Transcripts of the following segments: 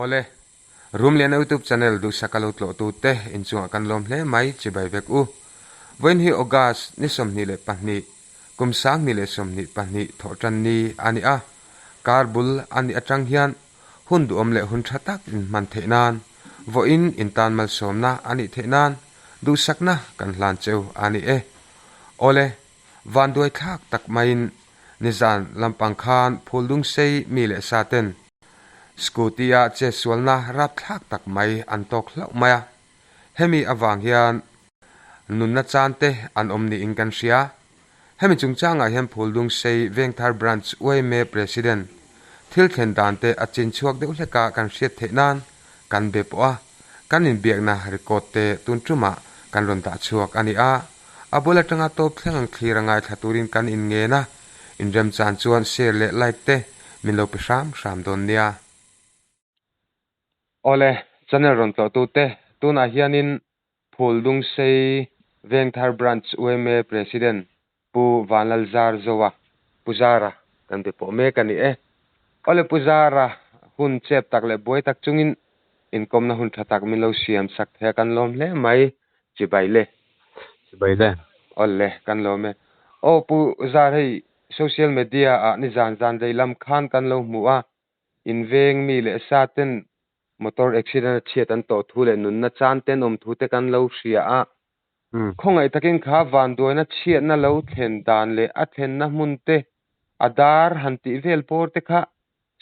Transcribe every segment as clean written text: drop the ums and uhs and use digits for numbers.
ole room le na YouTube channel du sakalot lo tu te inchunga kan lom hle mai chibai vek u when hi August ni somni le pahni kumsang ni le somni pahni thotan ni ani a karbul ani atang hian hun du om le hun thatak man thenan vo in tan mal somna ani thenan du sakna kan hlan cheu ani e ole van duai thak tak main nizan lampang khan phuldung sei mi le saten Scotia che sualna rap thak tak mai an tok hlau maya hemi awang hian nunna chante an omni inkan ria hemi chungchanga hian phuldung sei vengthar branch oime president thil khen dante achin chuak de uleka kan hriat thenan kan be poa kan in biak na record te tuntruma kan ron ta chuak ani a abula tanga top thlang khlirangai thaturin kan in nge na in rem chan chuan share le like te min lo pe sham don nia ole channel ron to tu te tuna hianin phuldung sei vengthar branch oime president pu vanlal zar zowa puzara kan be po me kan ni e ole puzara hun chep tak le boy tak chungin inkom na hun thatak min lo siam sak the kan lom le mai chibai le ole kan lo me o pu zar hei social media a ni zan dei lam khan kan lo mu a in veng mi le saten motor accident chiat an to thu le nun na chan ten om thu te kan lo ria a khongai takin kha van doina chiat na lo thlen dan le a thlen na mun te adar hanti vel por te kha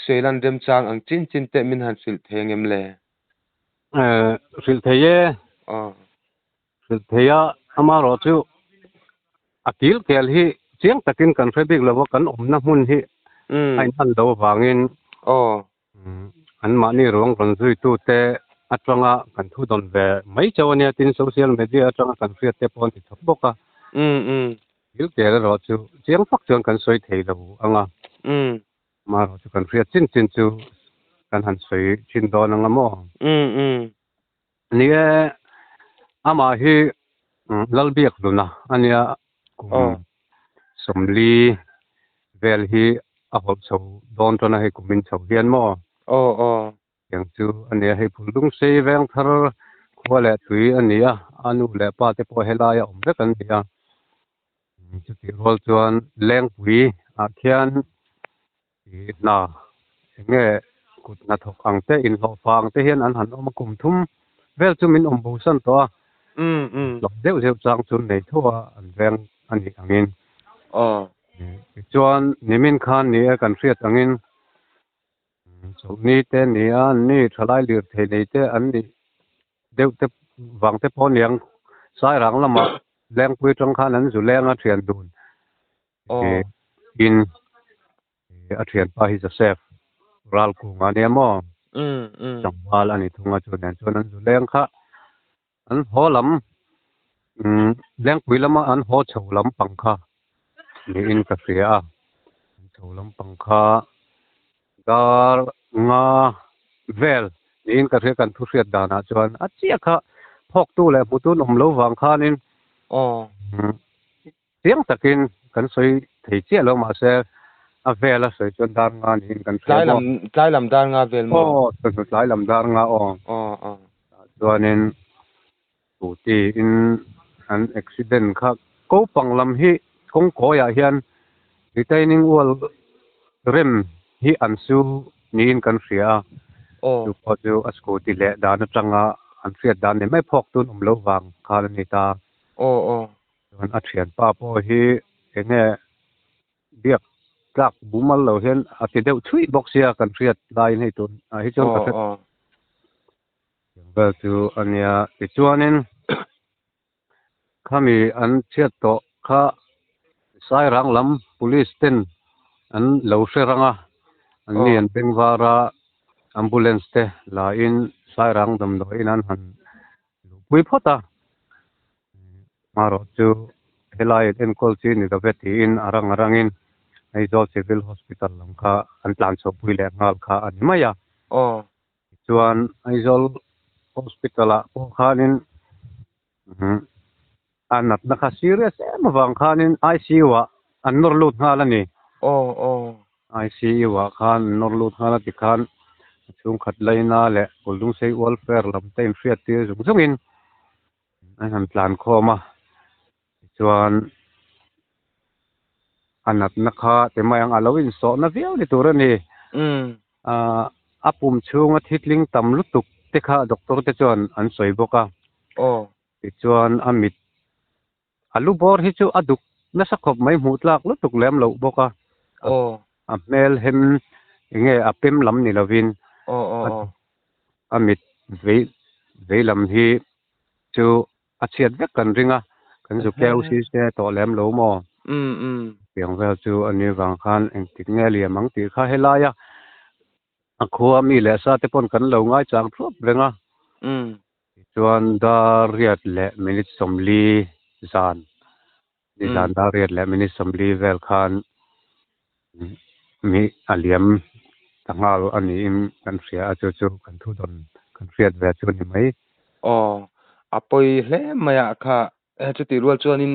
seilan dem chang ang chin te min han sil thengem le sil theye sil theya amaro chu akil kel hi chiang takin kan febik lawa kan omna mun hi ai han do wangin an mani rong ron zui tu te atanga kan thu don ve mai chawnia tin social media atanga kan fiat te pon ti thok boka il kel ro chu chiang phak chuan kan soi thei lo anga ma ro chu kan fiat chin chu kan han soi chin don anga mo nie ama hi lalbiak luna ania somli vel hi a hol chho don tona he kumin chho hian mo yang chu ania he phuldung sei veng thar khole tui ania anu le pa te po helaya om ve kan dia chu ti rol chuan leng pui a khian na nge kut na thok ang te in ho fang te hian an han om kum thum vel chu min om bu san to lok deuh chang chu nei thua an veng ani angin chuan nimin khan ni kan hriat angin choni te ni an ni thalai lir thei nei te an ni deuh te wang te pon yang sai rang lama leng pui tong khan an zu lenga thian dun in a thian pa hi Joseph ral ku ngania mo changwal ani thunga chuan an zu leng kha an holam leng pui lama an ho chho lam pangkha ni in ka ria chho lam pangkha dar nga vel ni in ka ria kan thu riat dana chuan a chia kha phok tu le putun om lo wang khanin tiang takin kan soi thei chia lo ma se a vela soi chuan dar nga ni in kan tlai lam dar nga vel mo tlai lam dar nga chuanin ti in an accident kha ko panglam hi kong ko ya hian retaining wall rem hi an su ni in kan ria chu po chu a scooty le dan atanga an fiat dan ne mai phok tun lo wang khan ni ta an a thian pa po hi enge biak trak bumal lo hian a ti deuh thui boxia kan fiat lai nei tun a hi chon ka ba chu ania ti chuanin khami an chiat to kha sai rang lam police ten an lo seranga an ni an pengwara ambulance te la in sai rang dam do in an han pui phota maro chu helai en kol chi ni da veti in arangin ai zo civil hospital lam kha an plan so pui le ngal kha an maya chuan ai zol hospital a po khanin anat na kha serious em wang khanin ICU a an nor lut ngalani ICU a khan nor lut hala ti khan chung khat leina le kuldung sei welfare lam tem fiat ti zung zungin an han plan khoma chuan anat na kha te mayang alowin so na viau ni turani a apum chunga thitling tam lutuk te kha doctor te chuan an soi boka ti chuan amit alu bor hi chu aduk na sakhop mai mutlak lutuk lem lo boka a mel hem nge apem lam ni lovin amit ve lam hi chu a chiat vek kan ringa kan zu keu si se to lem lo mo piang vel chu ani wang khan eng tik nge liam ang ti kha helaya a khuwa mi le sa te pon kan lo ngai chang thop venga chuan da riat le minute somli zan ni zan da riat le minute somli vel khan mi aliam tangal ani im kan ria a chu chu kan thu don kan riat ve chu ni mai apoi hle maya kha chu ti rual chuanin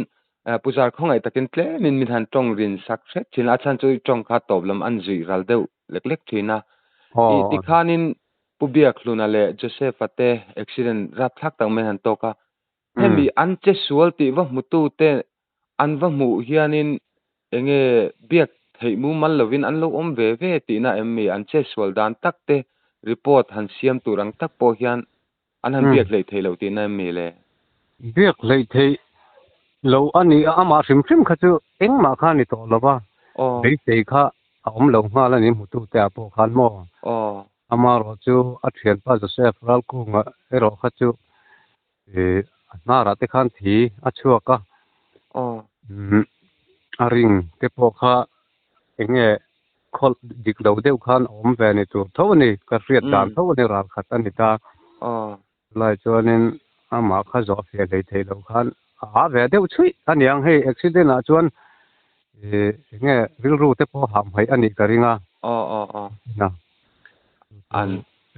pujar khongai takin tle min han tong rin sak the thina chan chu tong kha toblam an zui ral deuh lek lek thina i ti khanin pubiak hluna le joseph ate accident rap thak tang me han to ka hemi an che sual ti wa mutu te an wa mu hianin enge biak thei mu mal lovin an lo om ve ve ti na emmi an che sual dan tak te report han siam turang tak po hian an han biak lei thei lo ti na emmi le biak lei thei lo ani ama sim sim kha chu eng ma kha ni to lova dei sei kha om lo nga la ni mutu te apo khan mo ama ro chu a thian pa joseph ral ku nga ero kha chu e na ra te khan thi a chuaka a ring te po kha enge khol dik lo deuh khan om ve ni tu thoni ka riat dan thoni ral khat ani ta lai chuanin ama kha zo fe lei thei lo khan a ve deuh chui aniang hei accident a chuan nge ril ru te po ham hai ani ka ringa na an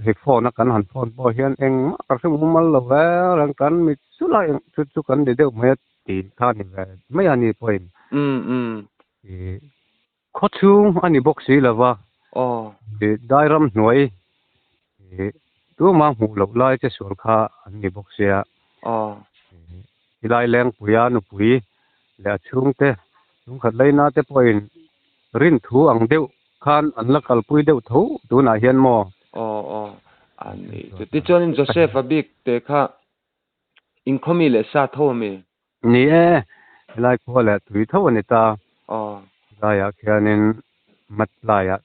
he phone kan han phone po hian eng ka su mal lo ve rang kan mi chu lai chu chu kan de deuh me ti kha ni ve mai ani point kho chung ani box si lawa dairam hnuai tu ma mu lo lai che sur kha ani box ya ilai leng puya nu pui la chung te chung khat leina te point rin thu ang deuh khan an la kal pui deuh tho tu na hian mo ani ti chuanin joseph abik te kha inkhomi le sa thomi ni ilai ko le tui tho ani ta laya khianin mat laya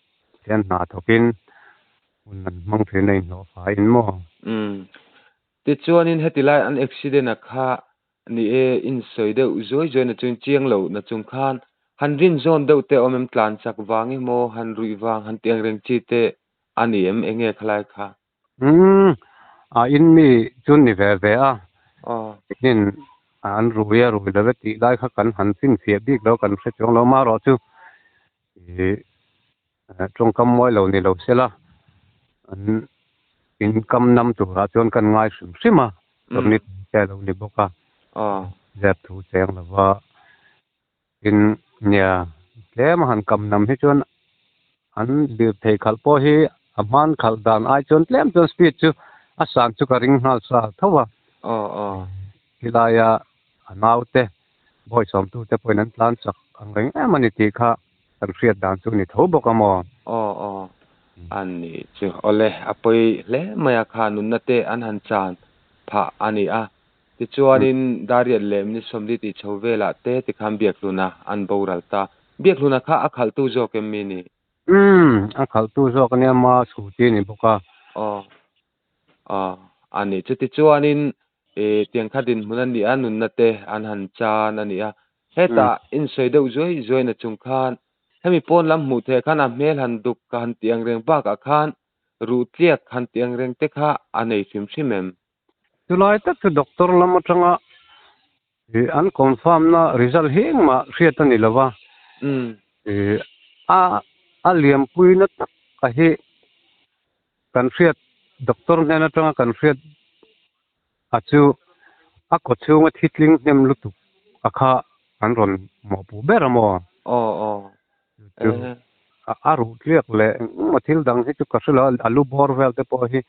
hian na thokin unan mang the nei no fa in mo ti chuanin hetilai an accident a kha ni in soi deuh zoi zoi na chung chiang lo na chung khan han rin zone deuh te omem tlan chak wangi mo han rui wang han tiang reng chi te ani em enge khlai kha a in mi chun ni ve ve a in an ruya ru le ti lai kha kan han sin fia bik lo kan se chong lo ma ro chu trong kam moi lo ni lo sela an in kam nam tu ra chon kan ngai sim sima to ni te lo ni boka zep thu cheng la wa in nya le ma han kam nam hi chon an bi thei khal po hi aman khal dan ai chon tlem chon speed chu asan chu ka ring hal sa thowa hilaya anaute boy som tu te point an plan chak ang reng mani ti kha an riat dan chu ni tho boka mo ani chu ole apoi le maya kha nun na te an han chan pha ani a ti chuanin dariat lem ni somli ti chhovela te ti kham biak luna an boral ta biak luna kha akhal tu zo kem mi ni akhal tu zo kan ma su ti ni boka ani chu ti chuanin tiang khadin munan ni anun na te an han chan ani a heta in soi deuh zoi zoi na chung khan hemi pon lam mu the khan a mel han duk kan tiang reng ba ka khan ru tliak khan tiang reng te kha anei sim simem tulai tak tu doctor lam atanga an confirm na result heng ma riat ani lawa a liam pui na tak ka he kan riat doctor ne na tanga kan riat achu a ko chunga thitling nem lutu akha an ron mo pu beramo aru liak le ma thil dang hi chu ka sela alu bor vel te po hi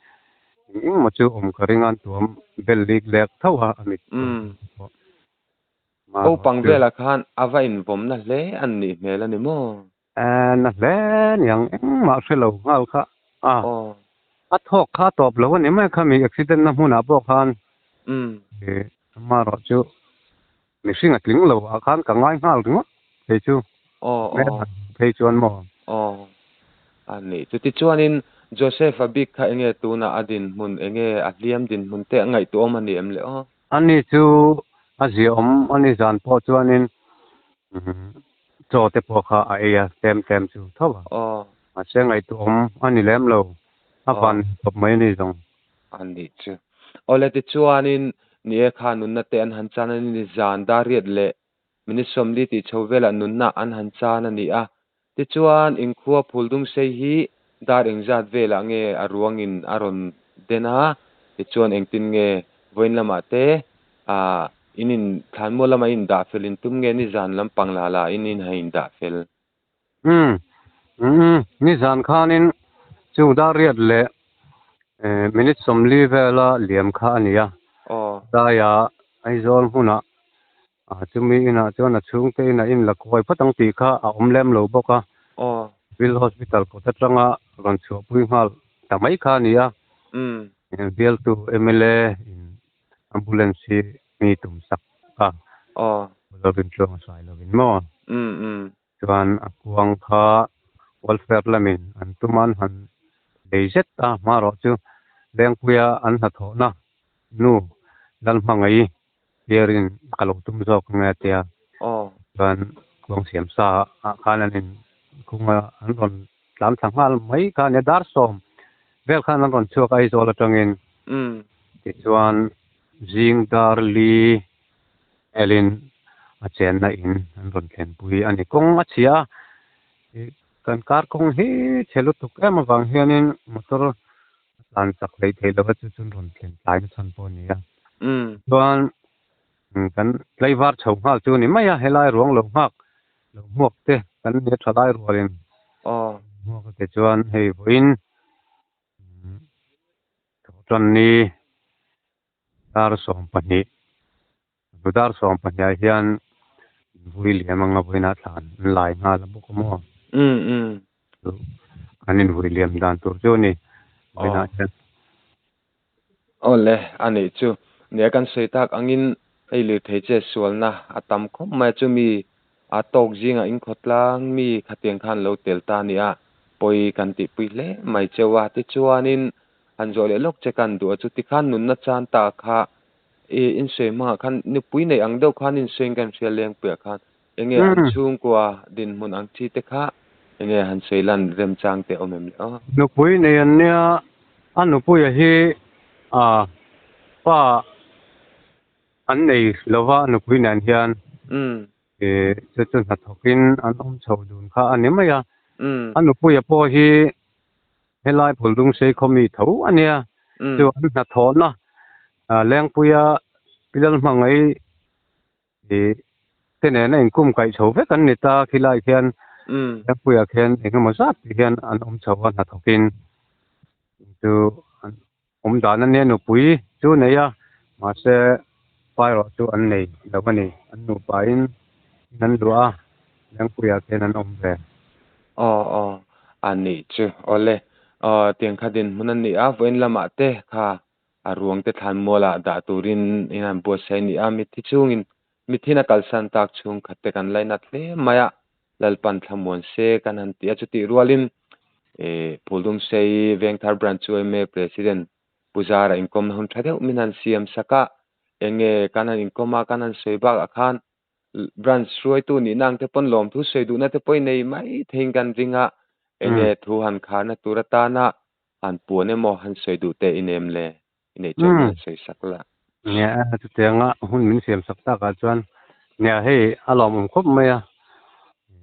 ma chu karingan tuam bel lik lek thawa amit ma ô bằng về là khan ava in vom na le an ni me la ni mo na le yang ma selo ngal kha ô a thok kha top lo ni ma kha mi accident na huna bo khan e ma ro chu mi singa tling lo a khan ka ngai ngal ringo he chu ô me ô he chuan mo ô an ni chu ti chuan in Joseph abik kha enge tu na adin mun enge atliam din mun te ngai tu om ani em le o ani chu a ziom ani zan po chuanin cho te po kha a ya tem chu thawa ô a sengai tu ani lem lo a van top mai ni zong an ni chu ole ti chuan in ni e kha nun na te an han chan ani ni zan da riat le mini som li ti chovela nun na an han chan ani a ti chuan in khuwa phuldung sei hi dar eng zat vela nge aruang in aron dena ti chuan eng tin nge voin lama te a inin than mo lama in da felin tum nge ni zan lam pangla la inin ha in da fel ni zan khanin chu da riat le minute som li vela liam kha ania o ta ya ai zol huna chumi ina chuan a chung te ina in la khoi phatang ti kha a omlem lo boka o vil hospital ko tatanga ron chu pui mal tamai kha nia bial tu MLA ambulance mi tum sak ka o lovin tlong sai lovin mo mm chuan a kuang kha welfare lamin an tuman han deizet maro chu leng puya an ha tho na nu dal mangai yerin kalau tum jok nga tia o chuan kuang siam sa khananin kunga an ron lam thangal mai ka ne dar som vel khan an ron chuak ai zola tangin ti chuan jing dar li elin a chen na in an ron thlen pui ani kong a chia kan kar kong hi chelu tuk em awang hianin motor an sak lei thei lo chu chun ron thlen tlai na chan po ni a chuan kan tleivar chho ngal chu ni maya helai ruang lo mak lo muak te kan ne thalai rualin muak te chuan hei voin tran ni dar som pani dar som pani hian vui liam anga voina thlan lai nga la buk mo anin vui liam dan tur chu ni voina chen ole ani chu ne kan seitak angin ei le thei che sual na atam khom ma chu mi a tok jinga in khotlang mi khateng khan lo tel ta ni a poi kan ti pui le mai chewa ti chuanin an zo le lok che kan du chu ti khan nun na chan ta kha e in se ma khan ni pui nei ang deuh khan in seng kan fial leng pe khan enge an chung kwa din mun ang thi te kha enge han seilan rem chang te omem le no pui nei an nia an no pui hi pa an nei lova no pui nan hian chu chu na thokin an chho dun kha ani maya an no pui po hi helai phuldung sei khomi tho ania chu an na tho na leng puya pilal mangai e tene na inkum kai chho ve kan nita khilai khian leng puya khian engemaw zat hian an chho na thokin chu dan an ne no pui chu neya ma se pairo chu an nei lawani an nu pa in nan dua leng puya khian an ve o ani chu ole tiang khadin munan ni a voin lama te kha aruang te than mola da turin inan bo sai ni a mi thi chungin mi thina kalsan tak chung khatte kan laina tle maya lalpan thamon se kan han ti achuti rualin puldum sei vengthar branch chu me president pujara inkom hon thade minan CM saka enge kanan inkoma kanan seiba akhan branch ruai tu ni nang te pon lom thu sei du na te poi nei mai thing kan ringa enge thu han khana turata na an puane mo han sei du te inem le inei chon sei sakla nya tu tenga hun min siam sakta ka chuan nya hei alom khop maya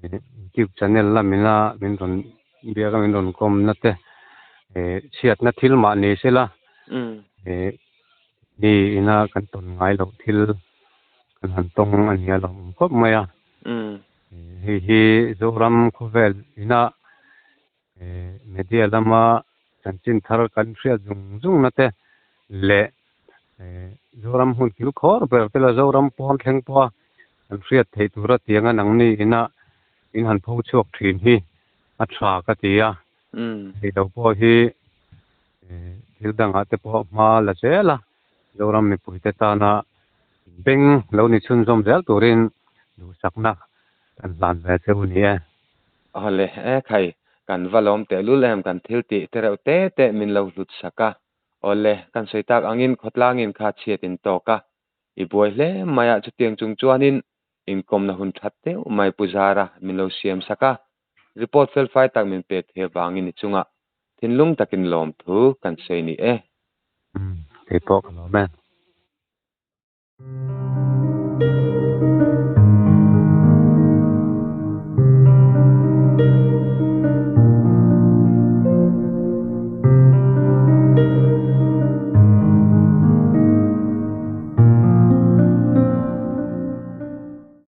YouTube channel la mina min ron biaga min ron kom na te chiat na thil ma ni sela ni ina kan ton ngai lo thil kan han tong an ya lo khop maya hi zoram khovel ina media lama chanchin thar kan thria zung na te le zoram hun kil khor ber pela zoram pon thleng po an thriat thei tura tianga nang ni ina in han pho chuak thin hi a thra ka tia hi do po hi thil dang ate po ma la chela zoram mi puite ta na beng lo ni chun zom zel turin du sakna kan lan ve cheu ni e le khai kan valom te lu lem kan thil ti te reu te min lo lut saka ole kan soitak angin khotlangin kha chiatin to ka i boi hle maya chu tiang chung chuanin inkom na hun thatte mai pujara min lo siam saka report fel fai tak min pe the wangin chunga thinlung takin lom thu kan sei ni e te po kan lo men